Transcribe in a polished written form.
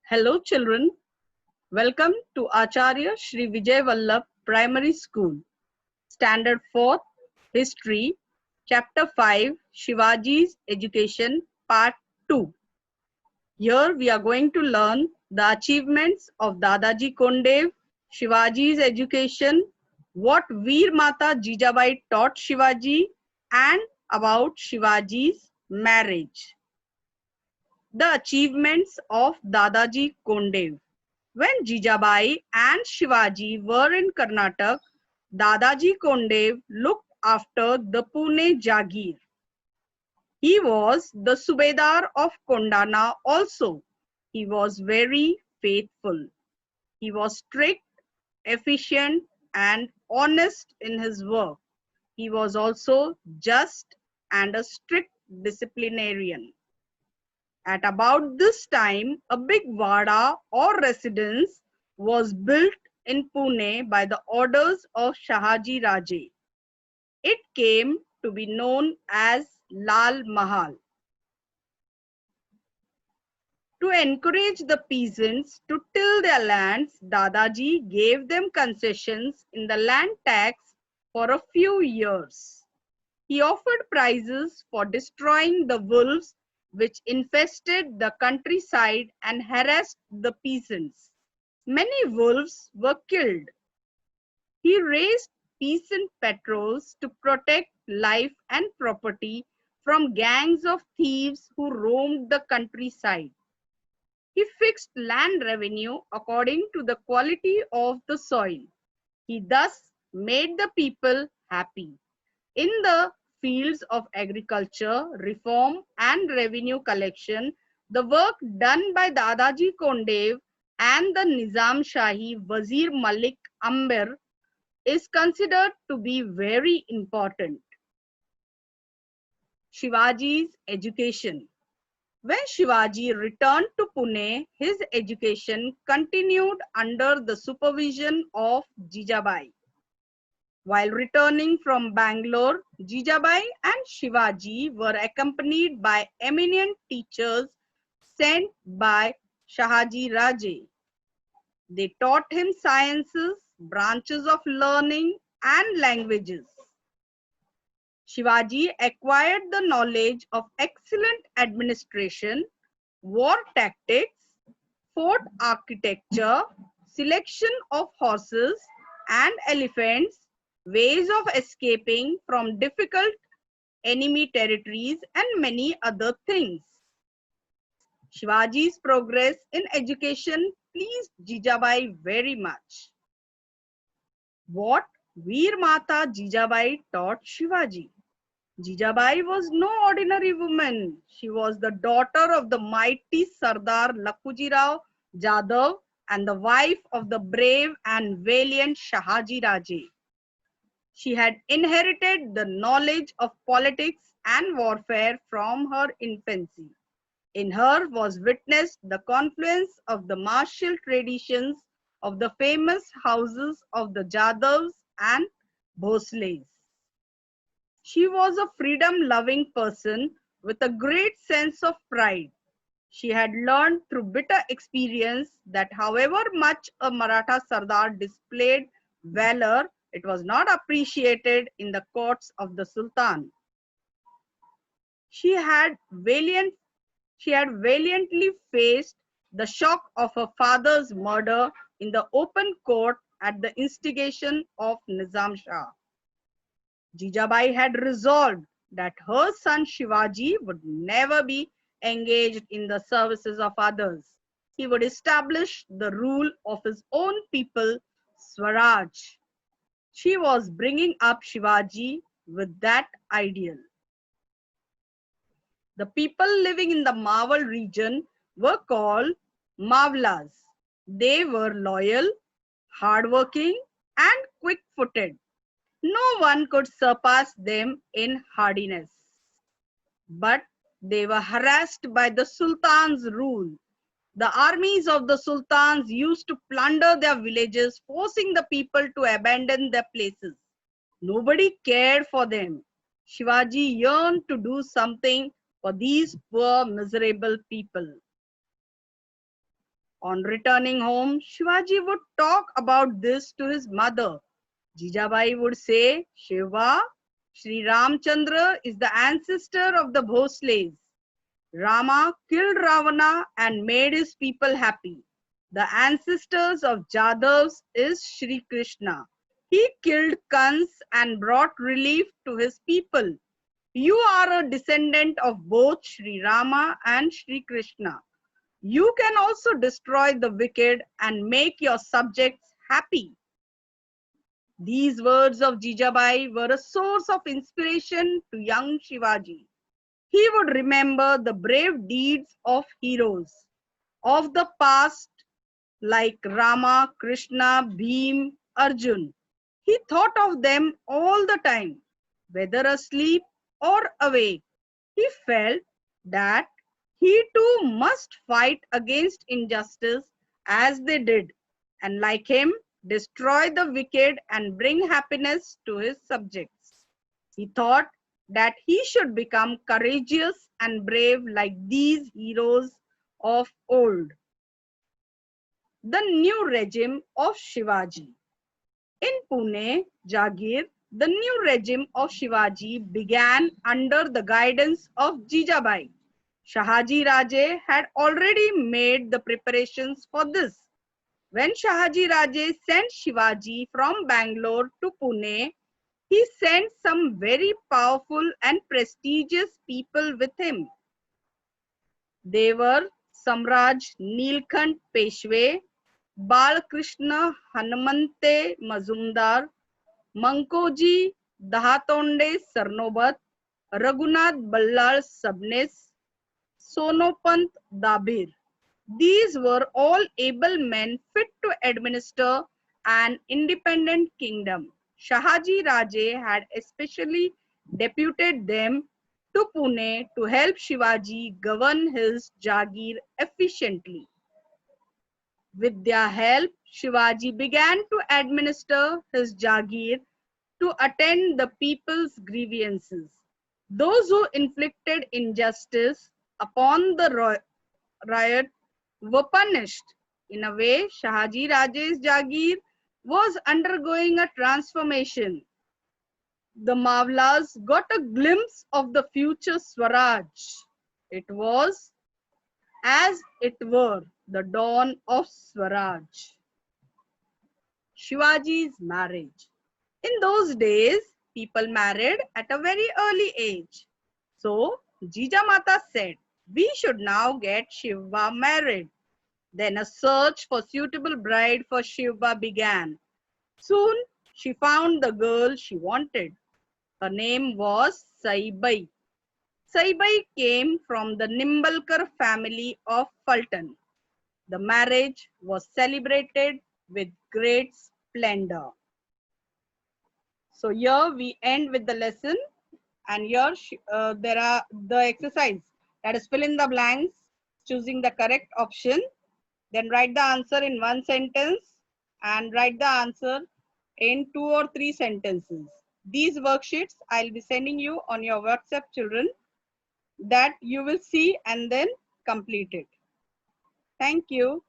Hello children, welcome to Acharya Shri Vijay Vallabh Primary School, Standard 4th, History, Chapter 5, Shivaji's Education, Part 2. Here we are going to learn the achievements of Dadaji Kondev, Shivaji's education, what Veer Mata Jijabai taught Shivaji, and about Shivaji's marriage. The achievements of Dadaji Kondev. When Jijabai and Shivaji were in Karnataka, Dadaji Kondev looked after the Pune Jagir. He was the Subedar of Kondana also. He was very faithful. He was strict, efficient, and honest in his work. He was also just and a strict disciplinarian. At about this time, a big vada or residence was built in Pune by the orders of Shahaji Raje. It came to be known as Lal Mahal. To encourage the peasants to till their lands, Dadaji gave them concessions in the land tax for a few years. He offered prizes for destroying the wolves which infested the countryside and harassed the peasants. Many wolves were killed. He raised peasant patrols to protect life and property from gangs of thieves who roamed the countryside. He fixed land revenue according to the quality of the soil. He thus made the people happy. In the fields of agriculture, reform and revenue collection, the work done by Dadaji Kondev and the Nizam Shahi Wazir Malik Amber is considered to be very important. Shivaji's education. When Shivaji returned to Pune, his education continued under the supervision of Jijabai. While returning from Bangalore, Jijabai and Shivaji were accompanied by eminent teachers sent by Shahaji Raje. They taught him sciences, branches of learning, and languages. Shivaji acquired the knowledge of excellent administration, war tactics, fort architecture, selection of horses and elephants, ways of escaping from difficult enemy territories, and many other things. Shivaji's progress in education pleased Jijabai very much. What Veer Mata Jijabai taught Shivaji. Jijabai was no ordinary woman. She was the daughter of the mighty Sardar Lakhuji Rao Jadhav and the wife of the brave and valiant Shahaji Raje. She had inherited the knowledge of politics and warfare from her infancy. In her was witnessed the confluence of the martial traditions of the famous houses of the Jadavs and Bhosles. She was a freedom-loving person with a great sense of pride. She had learned through bitter experience that however much a Maratha Sardar displayed valor, it was not appreciated in the courts of the Sultan. She had valiantly faced the shock of her father's murder in the open court at the instigation of Nizam Shah. Jijabai had resolved that her son Shivaji would never be engaged in the services of others. He would establish the rule of his own people, Swaraj. She was bringing up Shivaji with that ideal. The people living in the Mawal region were called Mavlas. They were loyal, hardworking, and quick-footed. No one could surpass them in hardiness. But they were harassed by the Sultan's rule. The armies of the Sultans used to plunder their villages, forcing the people to abandon their places. Nobody cared for them. Shivaji yearned to do something for these poor, miserable people. On returning home, Shivaji would talk about this to his mother. Jijabai would say, Shiva, Sri Ramchandra is the ancestor of the Bhosles. Rama killed Ravana and made his people happy. The ancestors of Jadavs is Sri Krishna. He killed Kans and brought relief to his people. You are a descendant of both Sri Rama and Sri Krishna. You can also destroy the wicked and make your subjects happy. These words of Jijabai were a source of inspiration to young Shivaji. He would remember the brave deeds of heroes of the past like Rama, Krishna, Bhim, Arjun. He thought of them all the time, whether asleep or awake. He felt that he too must fight against injustice as they did, and like him, destroy the wicked and bring happiness to his subjects. He thought that he should become courageous and brave like these heroes of old. The new regime of Shivaji. In Pune, Jagir, the new regime of Shivaji began under the guidance of Jijabai. Shahaji Raje had already made the preparations for this. When Shahaji Raje sent Shivaji from Bangalore to Pune, he sent some very powerful and prestigious people with him. They were Samraj Nilkant Peshwe, Balkrishna Hanumante Mazumdar, Mankoji Dahatonde Sarnobat, Raghunath Ballal Sabnes, Sonopant Dabir. These were all able men fit to administer an independent kingdom. Shahaji Raje had especially deputed them to Pune to help Shivaji govern his Jagir efficiently. With their help, Shivaji began to administer his Jagir to attend the people's grievances. Those who inflicted injustice upon the riot were punished. In a way, Shahaji Raje's Jagir was undergoing a transformation. The Mavlas got a glimpse of the future Swaraj. It was, as it were, the dawn of Swaraj. Shivaji's marriage. In those days, people married at a very early age. So, Jijamata said, we should now get Shiva married. Then a search for suitable bride for Shiva began. Soon, she found the girl she wanted. Her name was Saibai. Saibai came from the Nimbalkar family of Fulton. The marriage was celebrated with great splendor. So here we end with the lesson, and here there are the exercise, that is fill in the blanks, choosing the correct option, then write the answer in one sentence and write the answer in 2 or 3 sentences. These worksheets I'll be sending you on your WhatsApp, children, that you will see and then complete it. Thank you.